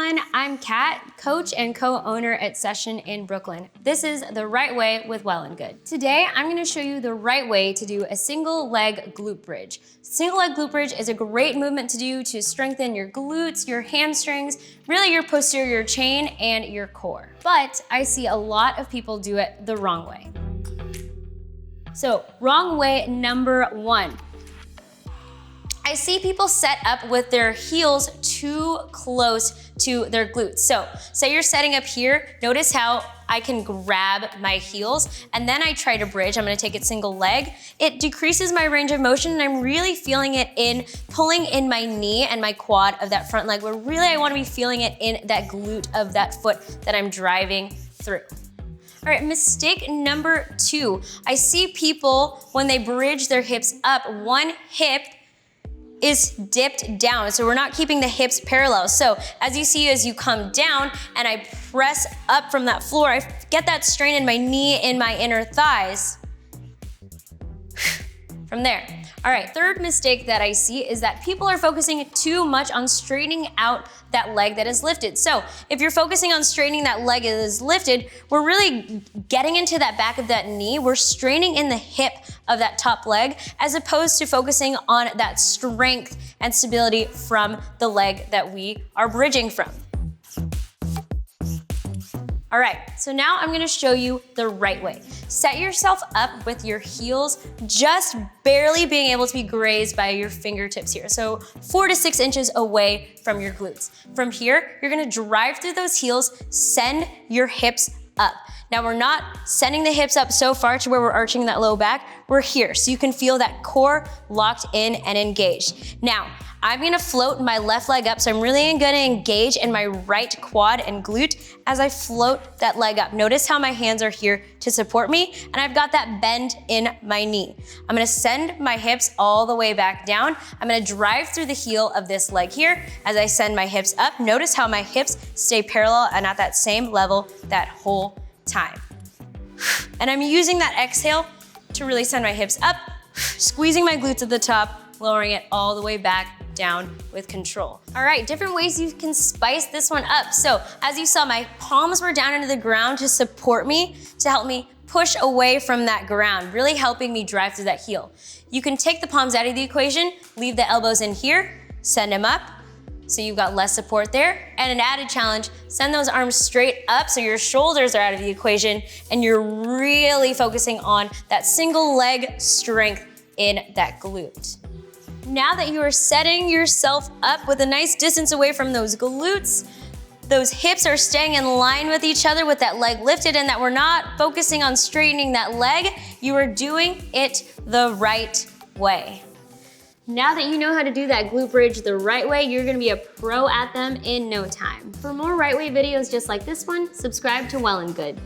everyone, I'm Kat, coach and co-owner at Session in Brooklyn. This is The Right Way with Well+Good. Today, I'm gonna show you the right way to do a single leg glute bridge. Single leg glute bridge is a great movement to do to strengthen your glutes, your hamstrings, really your posterior chain and your core. But I see a lot of people do it the wrong way. So, wrong way number one. I see people set up with their heels too close to their glutes. So, say you're setting up here, notice how I can grab my heels and then I try to bridge. I'm gonna take it single leg. It decreases my range of motion and I'm really feeling it in pulling in my knee and my quad of that front leg, where really I wanna be feeling it in that glute of that foot that I'm driving through. All right, mistake number two. I see people, when they bridge their hips up, one hip is dipped down. So we're not keeping the hips parallel. So as you see, as you come down and I press up from that floor, I get that strain in my knee, in my inner thighs. From there. All right, third mistake that I see is that people are focusing too much on straightening out that leg that is lifted. So if you're focusing on straightening that leg that is lifted, we're really getting into that back of that knee. We're straining in the hip of that top leg, as opposed to focusing on that strength and stability from the leg that we are bridging from. All right, so now I'm gonna show you the right way. Set yourself up with your heels just barely being able to be grazed by your fingertips here. So 4 to 6 inches away from your glutes. From here, you're gonna drive through those heels, send your hips up. Now we're not sending the hips up so far to where we're arching that low back. We're here, so you can feel that core locked in and engaged. Now, I'm gonna float my left leg up, so I'm really gonna engage in my right quad and glute as I float that leg up. Notice how my hands are here to support me, and I've got that bend in my knee. I'm gonna send my hips all the way back down. I'm gonna drive through the heel of this leg here as I send my hips up. Notice how my hips stay parallel and at that same level that whole time. And I'm using that exhale to really send my hips up, squeezing my glutes at the top, lowering it all the way back down with control. All right, different ways you can spice this one up. So as you saw, my palms were down into the ground to support me, to help me push away from that ground, really helping me drive through that heel. You can take the palms out of the equation, leave the elbows in here, send them up, so you've got less support there. And an added challenge, send those arms straight up so your shoulders are out of the equation and you're really focusing on that single leg strength in that glute. Now that you are setting yourself up with a nice distance away from those glutes, those hips are staying in line with each other with that leg lifted, and that we're not focusing on straightening that leg, you are doing it the right way. Now that you know how to do that glute bridge the right way, you're gonna be a pro at them in no time. For more right way videos just like this one, subscribe to Well+Good.